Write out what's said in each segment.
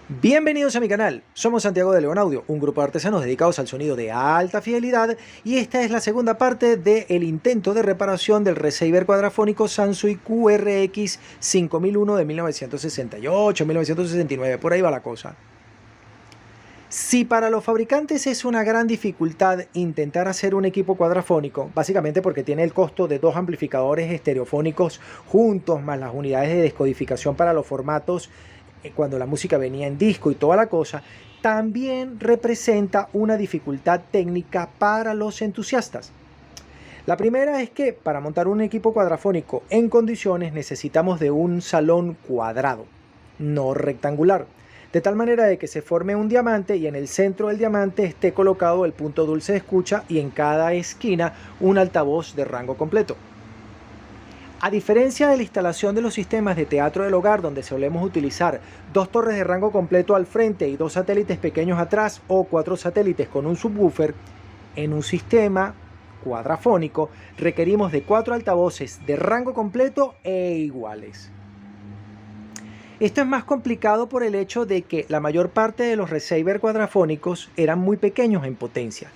Bienvenidos a mi canal, somos Santiago de León Audio, un grupo de artesanos dedicados al sonido de alta fidelidad y esta es la segunda parte del intento de reparación del receiver cuadrafónico Sansui QRX 5001 de 1968-1969, por ahí va la cosa. Si para los fabricantes es una gran dificultad intentar hacer un equipo cuadrafónico, básicamente porque tiene el costo de dos amplificadores estereofónicos juntos, más las unidades de descodificación para los formatos, cuando la música venía en disco y toda la cosa, también representa una dificultad técnica para los entusiastas. La primera es que para montar un equipo cuadrafónico en condiciones necesitamos de un salón cuadrado, no rectangular, de tal manera de que se forme un diamante y en el centro del diamante esté colocado el punto dulce de escucha y en cada esquina un altavoz de rango completo. A diferencia de la instalación de los sistemas de teatro del hogar, donde solemos utilizar dos torres de rango completo al frente y dos satélites pequeños atrás o cuatro satélites con un subwoofer, en un sistema cuadrafónico requerimos de cuatro altavoces de rango completo e iguales. Esto es más complicado por el hecho de que la mayor parte de los receivers cuadrafónicos eran muy pequeños en potencia.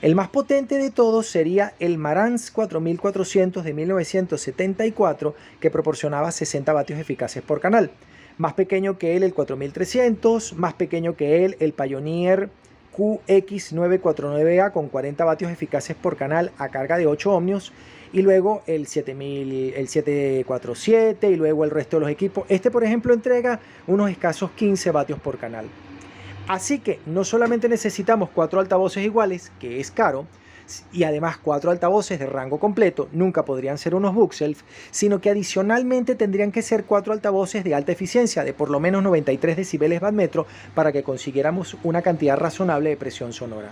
El más potente de todos sería el Marantz 4400 de 1974, que proporcionaba 60 vatios eficaces por canal. Más pequeño que él el 4300, más pequeño que él el Pioneer QX949A con 40 vatios eficaces por canal a carga de 8 ohmios, y luego el 747 y luego el resto de los equipos. Este, por ejemplo, entrega unos escasos 15 vatios por canal. Así que no solamente necesitamos cuatro altavoces iguales, que es caro, y además cuatro altavoces de rango completo, nunca podrían ser unos Voxelf, sino que adicionalmente tendrían que ser cuatro altavoces de alta eficiencia, de por lo menos 93 decibeles watt metro, para que consiguiéramos una cantidad razonable de presión sonora.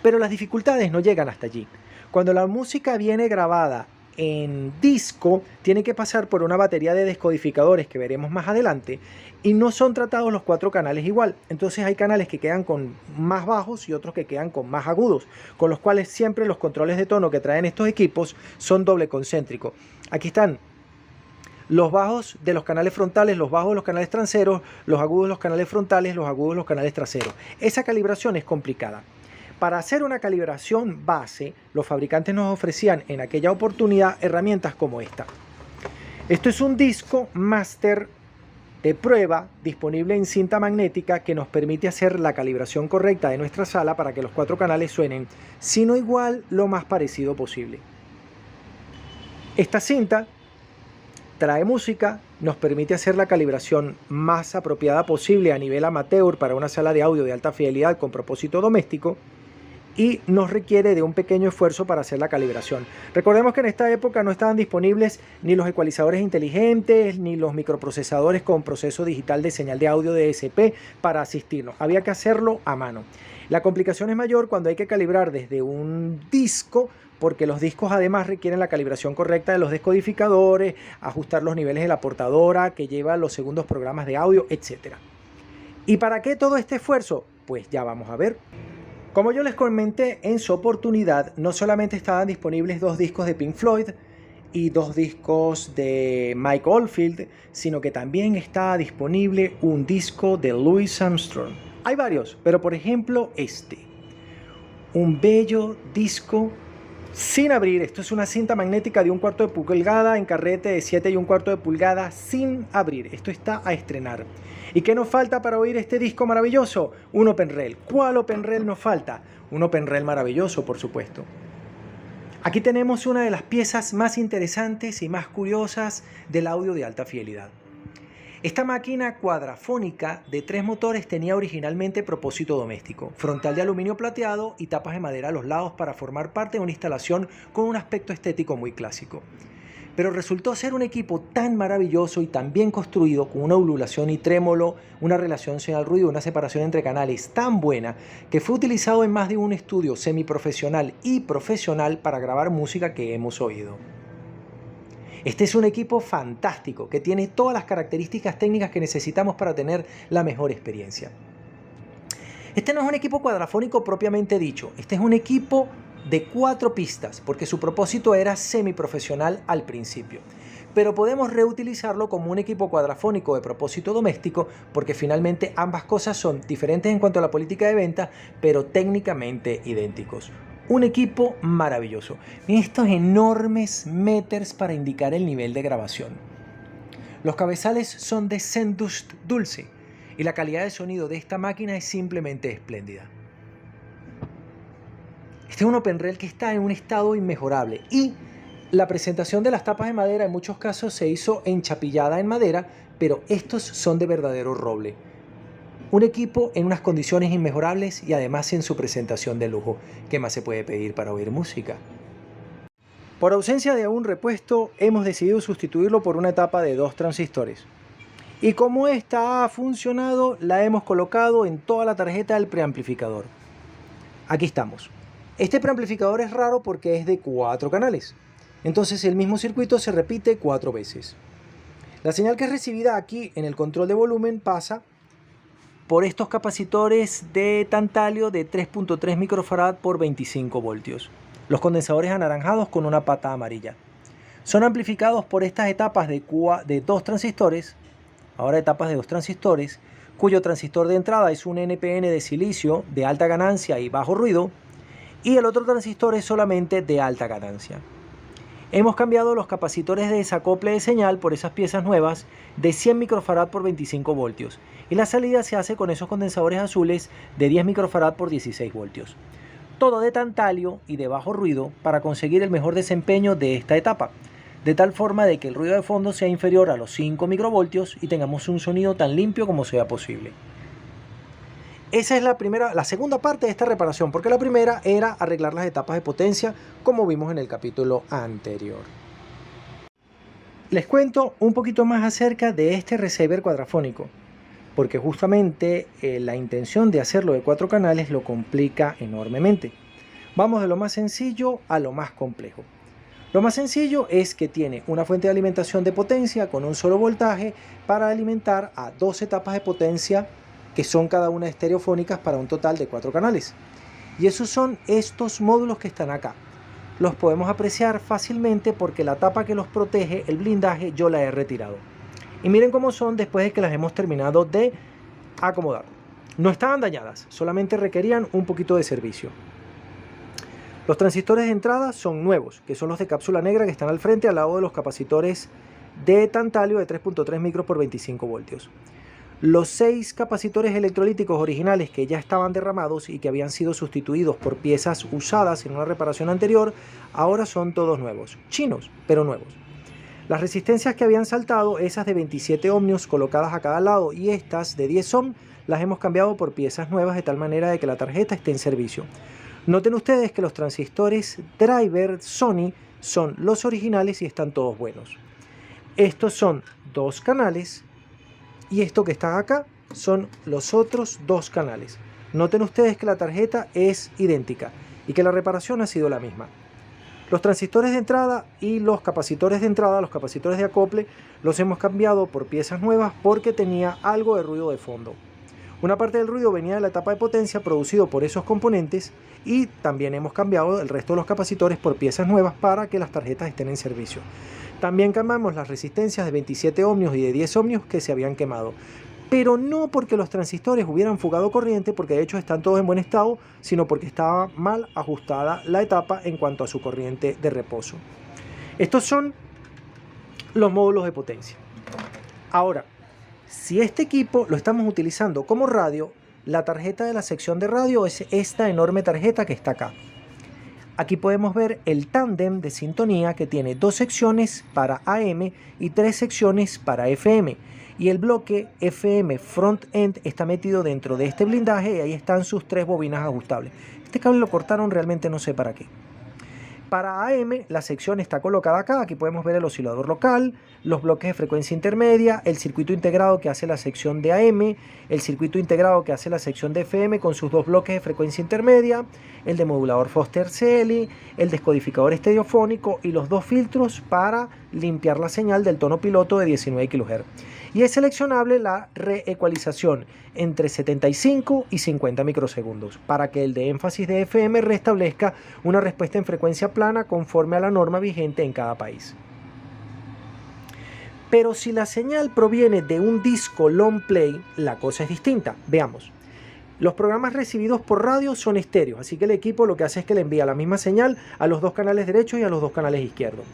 Pero las dificultades no llegan hasta allí. Cuando la música viene grabada en disco, tiene que pasar por una batería de descodificadores que veremos más adelante y no son tratados los cuatro canales igual. Entonces hay canales que quedan con más bajos y otros que quedan con más agudos, con los cuales siempre los controles de tono que traen estos equipos son doble concéntrico. Aquí están los bajos de los canales frontales, los bajos de los canales traseros, los agudos de los canales frontales, los agudos de los canales traseros. Esa calibración es complicada. Para hacer una calibración base, los fabricantes nos ofrecían en aquella oportunidad herramientas como esta. Esto es un disco máster de prueba disponible en cinta magnética que nos permite hacer la calibración correcta de nuestra sala para que los cuatro canales suenen, si no igual, lo más parecido posible. Esta cinta trae música, nos permite hacer la calibración más apropiada posible a nivel amateur para una sala de audio de alta fidelidad con propósito doméstico, y nos requiere de un pequeño esfuerzo para hacer la calibración. Recordemos que en esta época no estaban disponibles ni los ecualizadores inteligentes ni los microprocesadores con proceso digital de señal de audio DSP para asistirnos. Había que hacerlo a mano. La complicación es mayor cuando hay que calibrar desde un disco, porque los discos además requieren la calibración correcta de los descodificadores, ajustar los niveles de la portadora que lleva los segundos programas de audio, etc. ¿Y para qué todo este esfuerzo? Pues ya vamos a ver. Como yo les comenté en su oportunidad, no solamente estaban disponibles dos discos de Pink Floyd y dos discos de Mike Oldfield, sino que también estaba disponible un disco de Louis Armstrong. Hay varios, pero por ejemplo este. Un bello disco sin abrir. Esto es una cinta magnética de 1/4 de pulgada en carrete de 7 1/4 de pulgada sin abrir. Esto está a estrenar. ¿Y qué nos falta para oír este disco maravilloso? Un Open Rel. ¿Cuál Open Rel nos falta? Un Open Rel maravilloso, por supuesto. Aquí tenemos una de las piezas más interesantes y más curiosas del audio de alta fidelidad. Esta máquina cuadrafónica de 3 motores tenía originalmente propósito doméstico, frontal de aluminio plateado y tapas de madera a los lados para formar parte de una instalación con un aspecto estético muy clásico. Pero resultó ser un equipo tan maravilloso y tan bien construido, con una ondulación y trémolo, una relación señal-ruido, una separación entre canales tan buena, que fue utilizado en más de un estudio semiprofesional y profesional para grabar música que hemos oído. Este es un equipo fantástico que tiene todas las características técnicas que necesitamos para tener la mejor experiencia. Este no es un equipo cuadrafónico propiamente dicho, este es un equipo de 4 pistas, porque su propósito era semiprofesional al principio. pero podemos reutilizarlo como un equipo cuadrafónico de propósito doméstico, porque finalmente ambas cosas son diferentes en cuanto a la política de venta, pero técnicamente idénticos. Un equipo maravilloso. Miren estos enormes meters para indicar el nivel de grabación. Los cabezales son de Sendust Dulce y la calidad de sonido de esta máquina es simplemente espléndida. Este es un OpenRel que está en un estado inmejorable y la presentación de las tapas de madera en muchos casos se hizo enchapillada en madera, pero estos son de verdadero roble. Un equipo en unas condiciones inmejorables y además en su presentación de lujo. ¿Qué más se puede pedir para oír música? Por ausencia de un repuesto, hemos decidido sustituirlo por una tapa de 2 transistores. Y como esta ha funcionado, la hemos colocado en toda la tarjeta del preamplificador. Aquí estamos. Este preamplificador es raro porque es de 4 canales. Entonces el mismo circuito se repite 4 veces. La señal que es recibida aquí en el control de volumen pasa por estos capacitores de tantalio de 3.3 microfarad por 25 voltios. Los condensadores anaranjados con una pata amarilla. Son amplificados por estas etapas de 2 transistores, ahora etapas de 2 transistores, cuyo transistor de entrada es un NPN de silicio de alta ganancia y bajo ruido, y el otro transistor es solamente de alta ganancia. Hemos cambiado los capacitores de desacople de señal por esas piezas nuevas de 100 microfarad por 25 voltios y la salida se hace con esos condensadores azules de 10 microfarad por 16 voltios. Todo de tantalio y de bajo ruido para conseguir el mejor desempeño de esta etapa, de tal forma de que el ruido de fondo sea inferior a los 5 microvoltios y tengamos un sonido tan limpio como sea posible. Esa es la segunda parte de esta reparación, porque la primera era arreglar las etapas de potencia, como vimos en el capítulo anterior. Les cuento un poquito más acerca de este receiver cuadrafónico, porque justamente la intención de hacerlo de 4 canales lo complica enormemente. Vamos de lo más sencillo a lo más complejo. Lo más sencillo es que tiene una fuente de alimentación de potencia con un solo voltaje para alimentar a 2 etapas de potencia que son cada una estereofónicas para un total de 4 canales. Y esos son estos módulos que están acá. Los podemos apreciar fácilmente porque la tapa que los protege, el blindaje, yo la he retirado. Y miren cómo son después de que las hemos terminado de acomodar. No estaban dañadas, solamente requerían un poquito de servicio. Los transistores de entrada son nuevos, que son los de cápsula negra que están al frente al lado de los capacitores de tantalio de 3.3 micros por 25 voltios. Los 6 capacitores electrolíticos originales que ya estaban derramados y que habían sido sustituidos por piezas usadas en una reparación anterior, ahora son todos nuevos, chinos, pero nuevos. Las resistencias que habían saltado, esas de 27 ohmios colocadas a cada lado y estas de 10 ohm, las hemos cambiado por piezas nuevas de tal manera de que la tarjeta esté en servicio. Noten ustedes que los transistores driver Sony son los originales y están todos buenos. Estos son 2 canales. Y esto que está acá son los otros 2 canales. Noten ustedes que la tarjeta es idéntica y que la reparación ha sido la misma. Los transistores de entrada y los capacitores de entrada, los capacitores de acople, los hemos cambiado por piezas nuevas porque tenía algo de ruido de fondo. Una parte del ruido venía de la etapa de potencia producido por esos componentes y también hemos cambiado el resto de los capacitores por piezas nuevas para que las tarjetas estén en servicio. También cambiamos las resistencias de 27 ohmios y de 10 ohmios que se habían quemado. Pero no porque los transistores hubieran fugado corriente, porque de hecho están todos en buen estado, sino porque estaba mal ajustada la etapa en cuanto a su corriente de reposo. Estos son los módulos de potencia. Ahora, si este equipo lo estamos utilizando como radio, la tarjeta de la sección de radio es esta enorme tarjeta que está acá. Aquí podemos ver el tándem de sintonía que tiene 2 secciones para AM y 3 secciones para FM. Y el bloque FM front-end está metido dentro de este blindaje y ahí están sus 3 bobinas ajustables. Este cable lo cortaron, realmente no sé para qué. Para AM la sección está colocada acá, aquí podemos ver el oscilador local, los bloques de frecuencia intermedia, el circuito integrado que hace la sección de AM, el circuito integrado que hace la sección de FM con sus 2 bloques de frecuencia intermedia, el demodulador Foster-Celi, el descodificador estereofónico y los 2 filtros para limpiar la señal del tono piloto de 19 kHz. Y es seleccionable la reecualización entre 75 y 50 microsegundos para que el de énfasis de FM restablezca una respuesta en frecuencia plana conforme a la norma vigente en cada país. Pero si la señal proviene de un disco long play, la cosa es distinta. Veamos. Los programas recibidos por radio son estéreos, así que el equipo lo que hace es que le envía la misma señal a los dos canales derechos y a los dos canales izquierdos.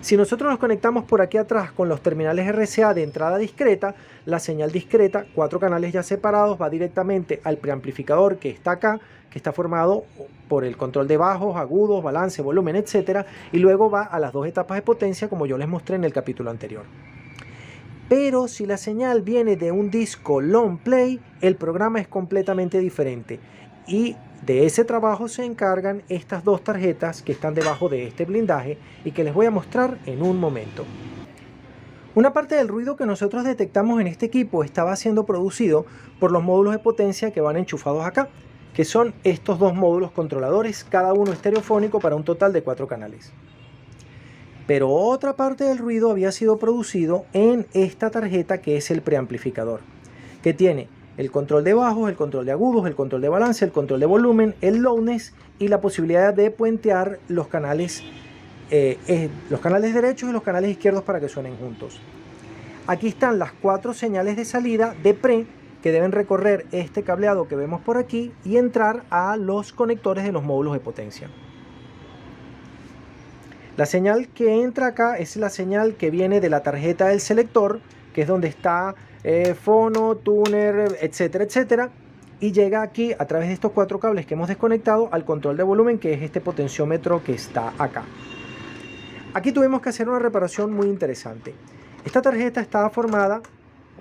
Si nosotros nos conectamos por aquí atrás con los terminales RCA de entrada discreta, la señal discreta, 4 canales ya separados, va directamente al preamplificador que está acá, que está formado por el control de bajos, agudos, balance, volumen, etc. Y luego va a las 2 etapas de potencia, como yo les mostré en el capítulo anterior. Pero si la señal viene de un disco long play, el programa es completamente diferente. Y de ese trabajo se encargan estas 2 tarjetas que están debajo de este blindaje y que les voy a mostrar en un momento. Una parte del ruido que nosotros detectamos en este equipo estaba siendo producido por los módulos de potencia que van enchufados acá, que son estos 2 módulos controladores, cada uno estereofónico para un total de 4 canales. Pero otra parte del ruido había sido producido en esta tarjeta que es el preamplificador, que tiene el control de bajos, el control de agudos, el control de balance, el control de volumen, el loudness y la posibilidad de puentear los canales derechos y los canales izquierdos para que suenen juntos. Aquí están las 4 señales de salida de pre que deben recorrer este cableado que vemos por aquí y entrar a los conectores de los módulos de potencia. La señal que entra acá es la señal que viene de la tarjeta del selector, que es donde está fono, tuner, etcétera, etcétera, y llega aquí a través de estos 4 cables que hemos desconectado al control de volumen, que es este potenciómetro que está acá. Aquí tuvimos que hacer una reparación muy interesante. Esta tarjeta estaba formada,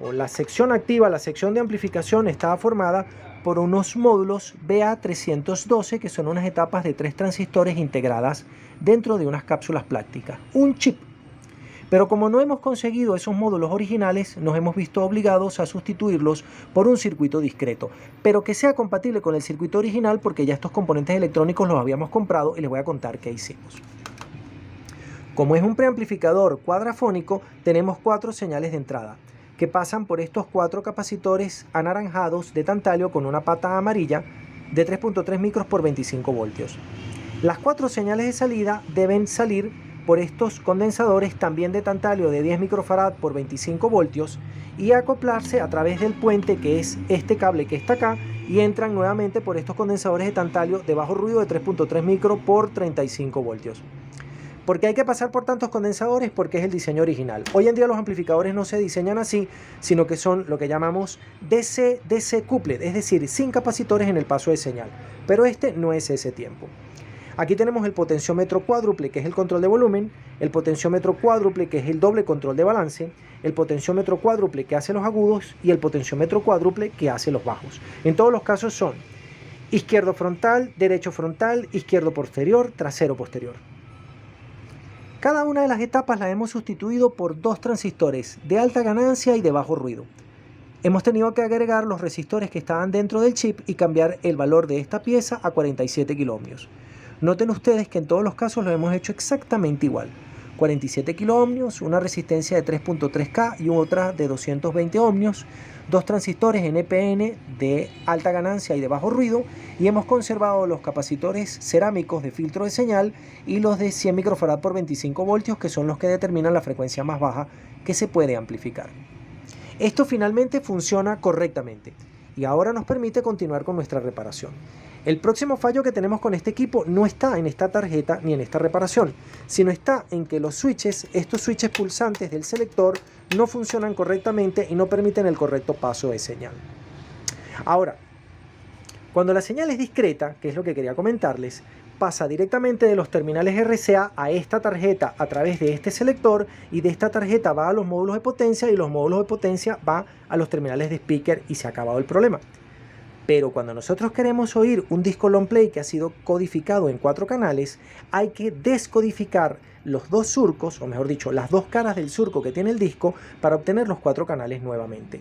o la sección activa, la sección de amplificación estaba formada por unos módulos BA312, que son unas etapas de 3 transistores integradas dentro de unas cápsulas plásticas, un chip. Pero como no hemos conseguido esos módulos originales, nos hemos visto obligados a sustituirlos por un circuito discreto, pero que sea compatible con el circuito original, porque ya estos componentes electrónicos los habíamos comprado y les voy a contar qué hicimos. Como es un preamplificador cuadrafónico, tenemos 4 señales de entrada que pasan por estos 4 capacitores anaranjados de tantalio con una pata amarilla de 3.3 micros por 25 voltios. Las 4 señales de salida deben salir por estos condensadores también de tantalio de 10 microfarad por 25 voltios y acoplarse a través del puente, que es este cable que está acá, y entran nuevamente por estos condensadores de tantalio de bajo ruido de 3.3 micro por 35 voltios. ¿Por qué hay que pasar por tantos condensadores? Porque es el diseño original. Hoy en día los amplificadores no se diseñan así, sino que son lo que llamamos DC-DC coupled, es decir, sin capacitores en el paso de señal. Pero este no es ese tiempo. Aquí tenemos el potenciómetro cuádruple, que es el control de volumen, el potenciómetro cuádruple, que es el doble control de balance, el potenciómetro cuádruple, que hace los agudos, y el potenciómetro cuádruple, que hace los bajos. En todos los casos son izquierdo frontal, derecho frontal, izquierdo posterior, trasero posterior. Cada una de las etapas la hemos sustituido por 2 transistores de alta ganancia y de bajo ruido. Hemos tenido que agregar los resistores que estaban dentro del chip y cambiar el valor de esta pieza a 47 kiloohmios. Noten ustedes que en todos los casos lo hemos hecho exactamente igual. 47 kiloohmios, una resistencia de 3.3K y otra de 220 ohmios, 2 transistores NPN de alta ganancia y de bajo ruido, y hemos conservado los capacitores cerámicos de filtro de señal y los de 100 microfarad por 25 voltios, que son los que determinan la frecuencia más baja que se puede amplificar. Esto finalmente funciona correctamente y ahora nos permite continuar con nuestra reparación. El próximo fallo que tenemos con este equipo no está en esta tarjeta ni en esta reparación, sino está en que los switches, estos switches pulsantes del selector, no funcionan correctamente y no permiten el correcto paso de señal. Ahora, cuando la señal es discreta, que es lo que quería comentarles, pasa directamente de los terminales RCA a esta tarjeta a través de este selector, y de esta tarjeta va a los módulos de potencia y los módulos de potencia va a los terminales de speaker y se ha acabado el problema. Pero cuando nosotros queremos oír un disco long play que ha sido codificado en 4 canales, hay que descodificar los 2 surcos, o mejor dicho, las 2 caras del surco que tiene el disco para obtener los 4 canales nuevamente.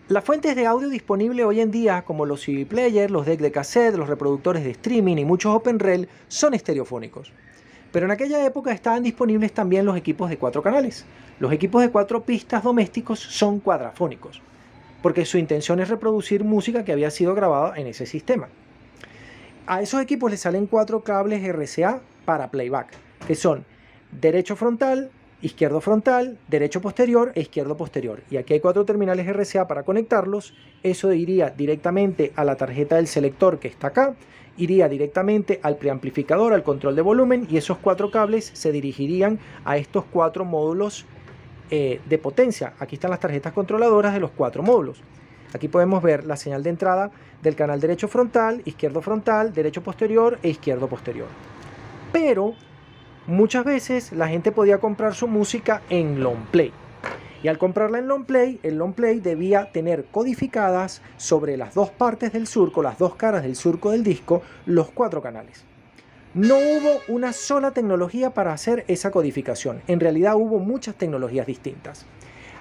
Las fuentes de audio disponibles hoy en día, como los CD players, los decks de cassette, los reproductores de streaming y muchos OpenRel, son estereofónicos. Pero en aquella época estaban disponibles también los equipos de 4 canales. Los equipos de 4 pistas domésticos son cuadrafónicos, porque su intención es reproducir música que había sido grabada en ese sistema. A esos equipos les salen 4 cables RCA para playback, que son derecho frontal, izquierdo frontal, derecho posterior e izquierdo posterior. Y aquí hay 4 terminales RCA para conectarlos. Eso iría directamente a la tarjeta del selector que está acá, iría directamente al preamplificador, al control de volumen, y esos 4 cables se dirigirían a estos 4 módulos de potencia. Aquí están las tarjetas controladoras de los 4 módulos. Aquí podemos ver la señal de entrada del canal derecho frontal, derecho posterior e izquierdo posterior. Pero muchas veces la gente podía comprar su música en long play. Y al comprarla en long play, el long play debía tener codificadas sobre las 2 partes del surco, las 2 caras del surco del disco, los 4 canales. No hubo una sola tecnología para hacer esa codificación. En realidad hubo muchas tecnologías distintas.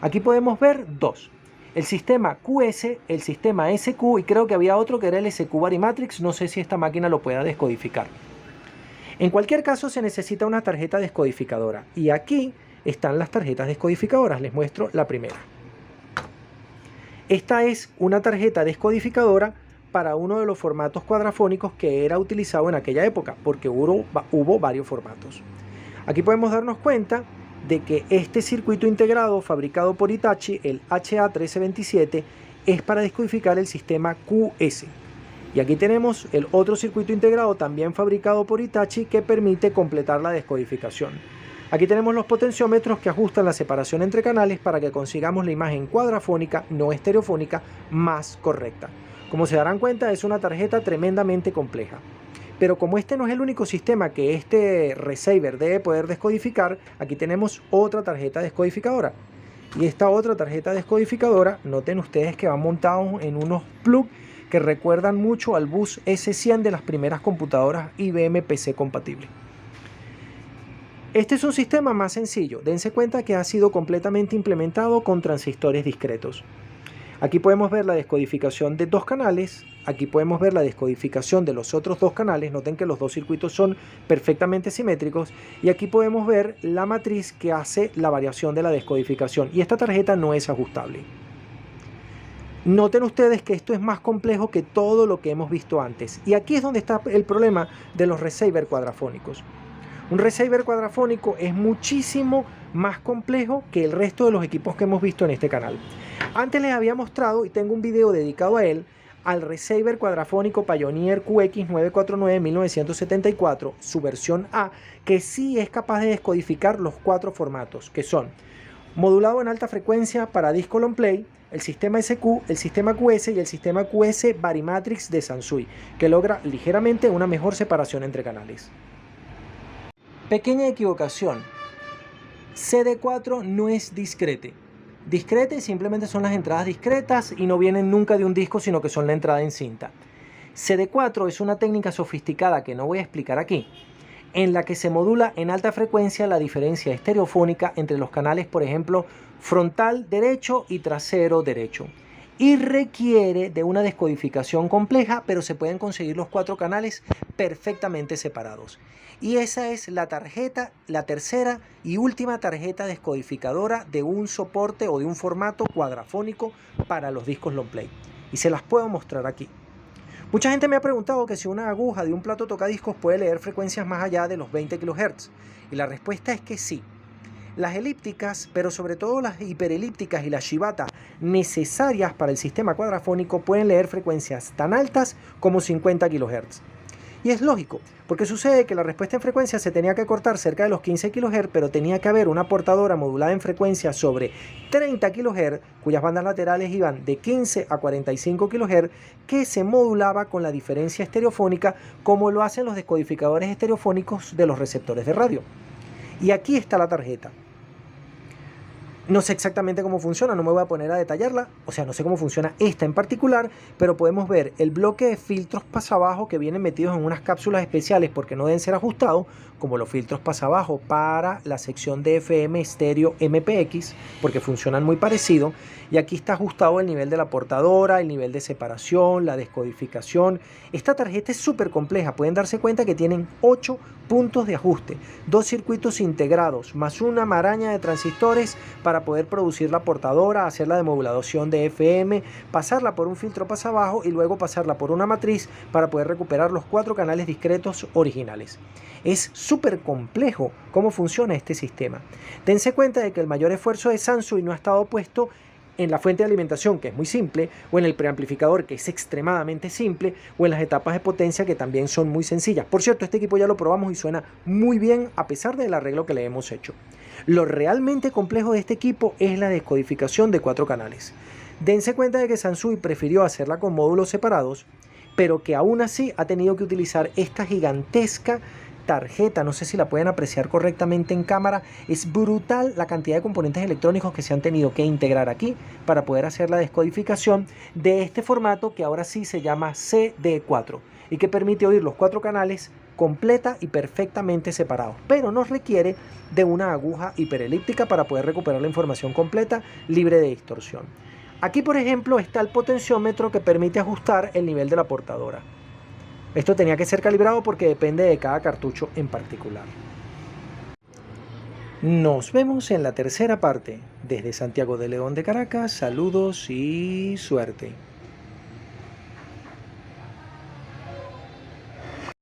Aquí podemos ver 2. El sistema QS, el sistema SQ, y creo que había otro que era el SQ Varimatrix. No sé si esta máquina lo pueda descodificar. En cualquier caso se necesita una tarjeta descodificadora. Y aquí están las tarjetas descodificadoras. Les muestro la primera. Esta es una tarjeta descodificadora para uno de los formatos cuadrafónicos que era utilizado en aquella época, porque hubo varios formatos. Aquí podemos darnos cuenta de que este circuito integrado fabricado por Hitachi, el HA1327, es para descodificar el sistema QS. Y aquí tenemos el otro circuito integrado también fabricado por Hitachi que permite completar la descodificación. Aquí tenemos los potenciómetros que ajustan la separación entre canales para que consigamos la imagen cuadrafónica, no estereofónica, más correcta. Como se darán cuenta, es una tarjeta tremendamente compleja. Pero como este no es el único sistema que este receiver debe poder descodificar, aquí tenemos otra tarjeta descodificadora. Y esta otra tarjeta descodificadora, noten ustedes que va montado en unos plugs que recuerdan mucho al bus S100 de las primeras computadoras IBM PC compatible. Este es un sistema más sencillo. Dense cuenta que ha sido completamente implementado con transistores discretos. Aquí podemos ver la descodificación de 2 canales, aquí podemos ver la descodificación de los otros 2 canales, noten que los 2 circuitos son perfectamente simétricos, y aquí podemos ver la matriz que hace la variación de la descodificación, y esta tarjeta no es ajustable. Noten ustedes que esto es más complejo que todo lo que hemos visto antes, y aquí es donde está el problema de los receivers cuadrafónicos. Un receiver cuadrafónico es muchísimo más complejo que el resto de los equipos que hemos visto en este canal. Antes les había mostrado, y tengo un video dedicado a él, al receiver cuadrafónico Pioneer QX949 1974, su versión A, que sí es capaz de descodificar los 4 formatos, que son modulado en alta frecuencia para disco long play, el sistema SQ, el sistema QS y el sistema QS Varimatrix de Sansui, que logra ligeramente una mejor separación entre canales. Pequeña equivocación. CD4 no es discrete. Discrete simplemente son las entradas discretas y no vienen nunca de un disco, sino que son la entrada en cinta. CD4 es una técnica sofisticada que no voy a explicar aquí, en la que se modula en alta frecuencia la diferencia estereofónica entre los canales, por ejemplo, frontal derecho y trasero derecho. Y requiere de una descodificación compleja, pero se pueden conseguir los 4 canales perfectamente separados. Y esa es la tarjeta, la tercera y última tarjeta descodificadora de un soporte o de un formato cuadrafónico para los discos long play. Y se las puedo mostrar aquí. Mucha gente me ha preguntado que si una aguja de un plato tocadiscos puede leer frecuencias más allá de los 20 kHz. Y la respuesta es que sí. Las elípticas, pero sobre todo las hiperelípticas y las Shibata necesarias para el sistema cuadrafónico pueden leer frecuencias tan altas como 50 kHz. Y es lógico, porque sucede que la respuesta en frecuencia se tenía que cortar cerca de los 15 kHz, pero tenía que haber una portadora modulada en frecuencia sobre 30 kHz, cuyas bandas laterales iban de 15 a 45 kHz, que se modulaba con la diferencia estereofónica como lo hacen los descodificadores estereofónicos de los receptores de radio. Y aquí está la tarjeta. No sé exactamente cómo funciona, no me voy a poner a detallarla, o sea, no sé cómo funciona esta en particular, pero podemos ver el bloque de filtros pasabajo que vienen metidos en unas cápsulas especiales porque no deben ser ajustados, como los filtros pasabajo para la sección de FM estéreo MPX, porque funcionan muy parecido, y aquí está ajustado el nivel de la portadora, el nivel de separación, la descodificación. Esta tarjeta es súper compleja, pueden darse cuenta que tienen 8 puntos de ajuste, 2 circuitos integrados, más una maraña de transistores para para poder producir la portadora, hacer la demodulación de FM, pasarla por un filtro pasabajo y luego pasarla por una matriz para poder recuperar los 4 canales discretos originales. Es súper complejo cómo funciona este sistema. Dense cuenta de que el mayor esfuerzo de Sansui no ha estado puesto en la fuente de alimentación, que es muy simple, o en el preamplificador, que es extremadamente simple, o en las etapas de potencia, que también son muy sencillas. Por cierto, este equipo ya lo probamos y suena muy bien a pesar del arreglo que le hemos hecho. Lo realmente complejo de este equipo es la descodificación de 4 canales. Dense cuenta de que Sansui prefirió hacerla con módulos separados, pero que aún así ha tenido que utilizar esta gigantesca tarjeta. No sé si la pueden apreciar correctamente en cámara. Es brutal la cantidad de componentes electrónicos que se han tenido que integrar aquí para poder hacer la descodificación de este formato, que ahora sí se llama CD4 y que permite oír los 4 canales completa y perfectamente separados, pero nos requiere de una aguja hiperelíptica para poder recuperar la información completa libre de distorsión. Aquí, por ejemplo, está el potenciómetro que permite ajustar el nivel de la portadora. Esto tenía que ser calibrado porque depende de cada cartucho en particular. Nos vemos en la tercera parte. Desde Santiago de León de Caracas, saludos y suerte.